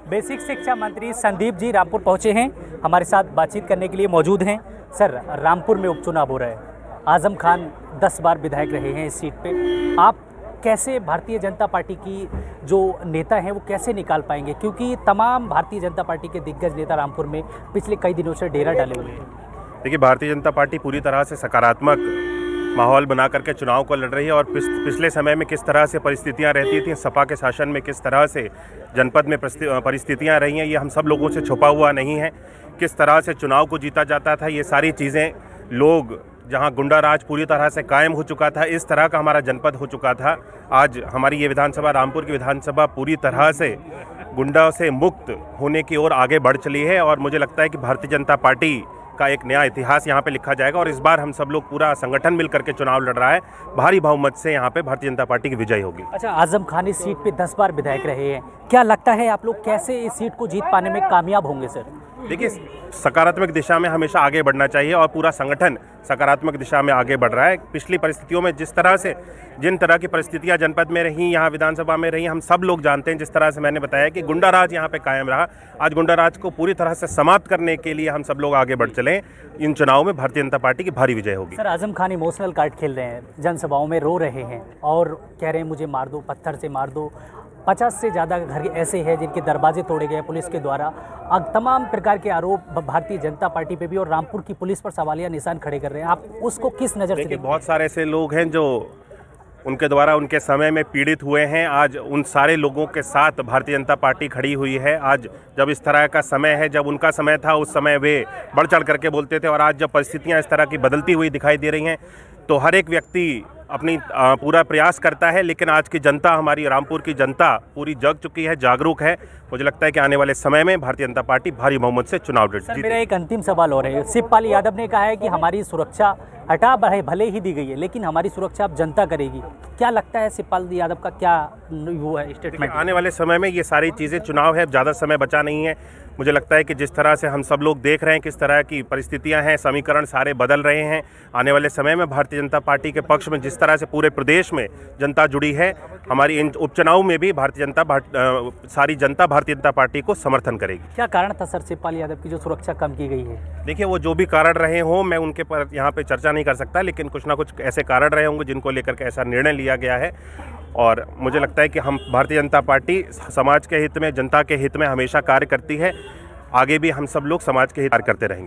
Basic शिक्षा मंत्री संदीप जी रामपुर पहुंचे हैं, हमारे साथ बातचीत करने के लिए मौजूद हैं। सर, रामपुर में उपचुनाव हो रहा है, आजम खान 10 बार विधायक रहे हैं इस सीट पे। आप कैसे भारतीय जनता पार्टी की जो नेता हैं वो कैसे निकाल पाएंगे, क्योंकि तमाम भारतीय जनता पार्टी के दिग्गज नेता रामपुर में पिछले कई दिनों से डेरा डाले हुए हैं। देखिए, भारतीय जनता पार्टी पूरी तरह से सकारात्मक माहौल बना करके चुनाव को लड़ रही है और पिछले समय में किस तरह से परिस्थितियां रहती थी, सपा के शासन में किस तरह से जनपद में परिस्थितियां रही हैं, ये हम सब लोगों से छुपा हुआ नहीं है। किस तरह से चुनाव को जीता जाता था, ये सारी चीज़ें लोग, जहां गुंडा राज पूरी तरह से कायम हो चुका था, इस तरह का हमारा जनपद हो चुका था। आज हमारी ये विधानसभा, रामपुर की विधानसभा, पूरी तरह से गुंडा से मुक्त होने की ओर आगे बढ़ चली है और मुझे लगता है कि भारतीय जनता पार्टी का एक नया इतिहास यहाँ पे लिखा जाएगा और इस बार हम सब लोग, पूरा संगठन मिलकर के चुनाव लड़ रहा है। भारी बहुमत से यहाँ पे भारतीय जनता पार्टी की विजय होगी। अच्छा, आजम खान इस सीट पे 10 बार विधायक रहे हैं, क्या लगता है आप लोग कैसे इस सीट को जीत पाने में कामयाब होंगे सर? देखिए, सकारात्मक दिशा में हमेशा आगे बढ़ना चाहिए और पूरा संगठन सकारात्मक दिशा में आगे बढ़ रहा है। पिछली परिस्थितियों में जिन तरह की परिस्थितियां जनपद में रही, यहाँ विधानसभा में रही, हम सब लोग जानते हैं। जिस तरह से मैंने बताया कि गुंडा राज यहाँ पे कायम रहा, आज गुंडा राज को पूरी तरह से समाप्त करने के लिए हम सब लोग आगे बढ़ चले। इन चुनाव में भारतीय जनता पार्टी की भारी विजय होगी। Sir, Azam Khan emotional card खेल रहे हैं, जनसभाओं में रो रहे हैं और कह रहे हैं मुझे मार दो, पत्थर से मार दो। 50 से ज़्यादा घर ऐसे हैं जिनके दरवाजे तोड़े गए पुलिस के द्वारा। अब तमाम प्रकार के आरोप भारतीय जनता पार्टी पे भी और रामपुर की पुलिस पर सवालिया निशान खड़े कर रहे हैं। आप उसको किस नज़र से देखते हैं? बहुत सारे ऐसे लोग हैं जो उनके द्वारा उनके समय में पीड़ित हुए हैं। आज उन सारे लोगों के साथ भारतीय जनता पार्टी खड़ी हुई है। आज जब इस तरह का समय है, जब उनका समय था, उस समय वे बढ़ चढ़ करके बोलते थे और आज जब परिस्थितियां इस तरह की बदलती हुई दिखाई दे रही हैं तो हर एक व्यक्ति अपनी पूरा प्रयास करता है। लेकिन आज की जनता, हमारी रामपुर की जनता पूरी जग चुकी है, जागरूक है। मुझे लगता है कि आने वाले समय में भारतीय जनता पार्टी भारी बहुमत से चुनाव लड़ेगी। मेरा एक अंतिम सवाल हो रहा है। शिवपाल यादव ने कहा है कि हमारी सुरक्षा हटा भले ही दी गई है, लेकिन हमारी सुरक्षा अब जनता करेगी। क्या लगता है शिवपाल यादव का क्या वो है स्टेटमेंट? आने वाले समय में ये सारी चीज़ें, चुनाव है, ज़्यादा समय बचा नहीं है। मुझे लगता है कि जिस तरह से हम सब लोग देख रहे हैं किस तरह की परिस्थितियां हैं, समीकरण सारे बदल रहे हैं। आने वाले समय में भारतीय जनता पार्टी के पक्ष में जिस तरह से पूरे प्रदेश में जनता जुड़ी है, हमारी इन उपचुनाव में भी सारी जनता भारतीय जनता पार्टी को समर्थन करेगी। क्या कारण था सर शिवपाल यादव की जो सुरक्षा कम की गई है? देखिए, वो जो भी कारण रहे हों, मैं उनके पर यहाँ पे चर्चा नहीं कर सकता, लेकिन कुछ ना कुछ ऐसे कारण रहे होंगे जिनको लेकर के ऐसा निर्णय लिया गया है। और मुझे लगता है कि हम भारतीय जनता पार्टी समाज के हित में, जनता के हित में हमेशा कार्य करती है। आगे भी हम सब लोग समाज के हित कार्य करते रहेंगे।